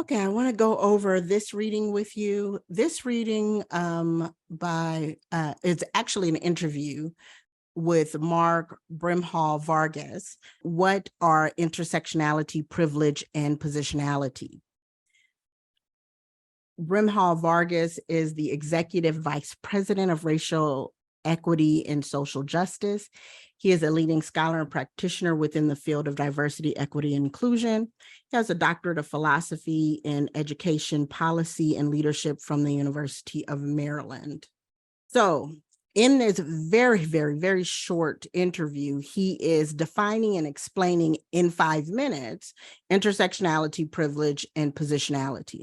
Okay, I want to go over this reading with you. This reading by it's actually an interview with Mark Brimhall Vargas. What are intersectionality, privilege, and positionality? Brimhall Vargas is the Executive Vice President of Racial Equity and Social Justice. He is a leading scholar and practitioner within the field of diversity, equity, and inclusion. He has a doctorate of philosophy in education, policy, and leadership from the University of Maryland. So in this very, very, very short interview, he is defining and explaining in 5 minutes intersectionality, privilege, and positionality.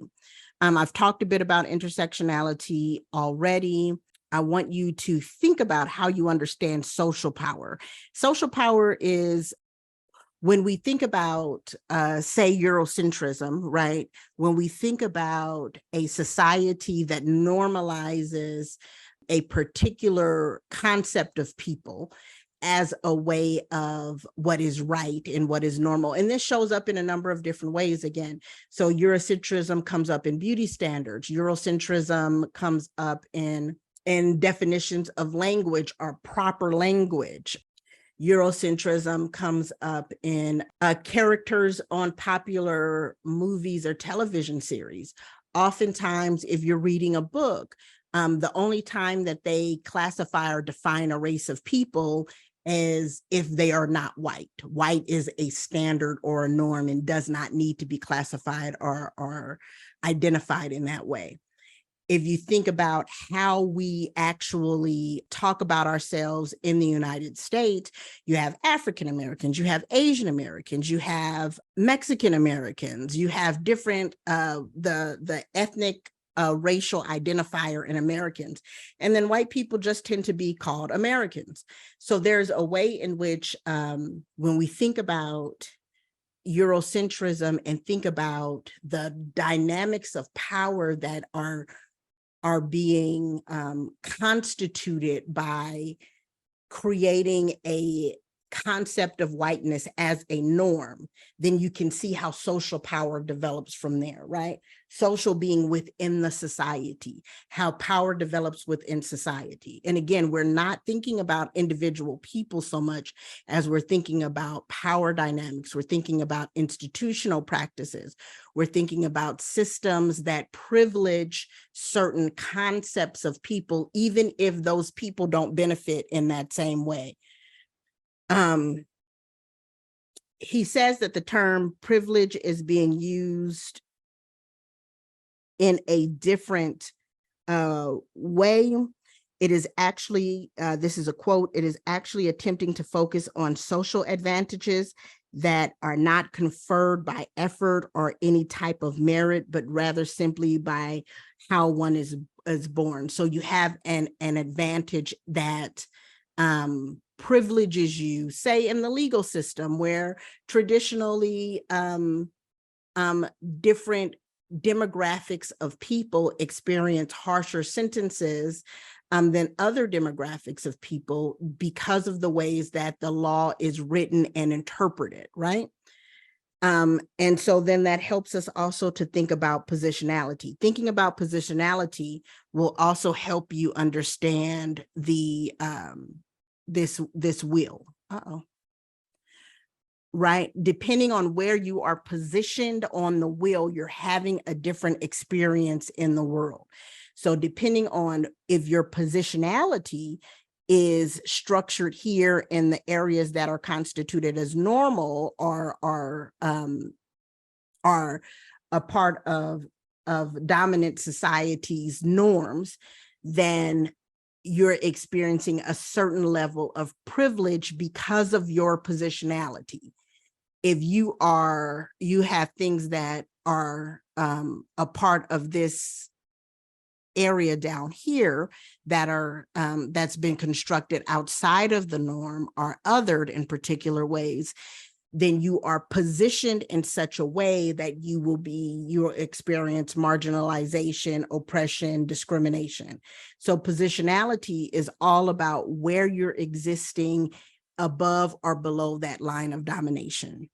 I've talked a bit about intersectionality already. I want you to think about how you understand social power. Social power is when we think about, say, Eurocentrism, right? When we think about a society that normalizes a particular concept of people as a way of what is right and what is normal. And this shows up in a number of different ways again. So Eurocentrism comes up in beauty standards. Eurocentrism comes up in definitions of language or proper language. Eurocentrism comes up in characters on popular movies or television series. Oftentimes, if you're reading a book, the only time that they classify or define a race of people is if they are not white. White is a standard or a norm and does not need to be classified or identified in that way. If you think about how we actually talk about ourselves in the United States, you have African Americans, you have Asian Americans, you have Mexican Americans, you have different, the ethnic racial identifier in Americans. And then white people just tend to be called Americans. So there's a way in which when we think about Eurocentrism and think about the dynamics of power that are being constituted by creating a concept of whiteness as a norm, then you can see how social power develops from there, right? Social being within the society, how power develops within society. And again, we're not thinking about individual people so much as we're thinking about power dynamics. We're thinking about institutional practices. We're thinking about systems that privilege certain concepts of people, even if those people don't benefit in that same way. He says that the term privilege is being used in a different way. It is actually, this is a quote, it is actually attempting to focus on social advantages that are not conferred by effort or any type of merit, but rather simply by how one is born. So you have an advantage that privileges you, say in the legal system, where traditionally different demographics of people experience harsher sentences than other demographics of people because of the ways that the law is written and interpreted, right? And so then that helps us also to think about positionality. Thinking about positionality will also help you understand the this wheel. Right? Depending on where you are positioned on the wheel, you're having a different experience in the world. So depending on if your positionality is structured here in the areas that are constituted as normal or are a part of dominant society's norms, then you're experiencing a certain level of privilege because of your positionality. If you have things that are a part of this area down here that are that's been constructed outside of the norm or othered in particular ways, then you are positioned in such a way that you will experience marginalization, oppression, discrimination. So positionality is all about where you're existing above or below that line of domination.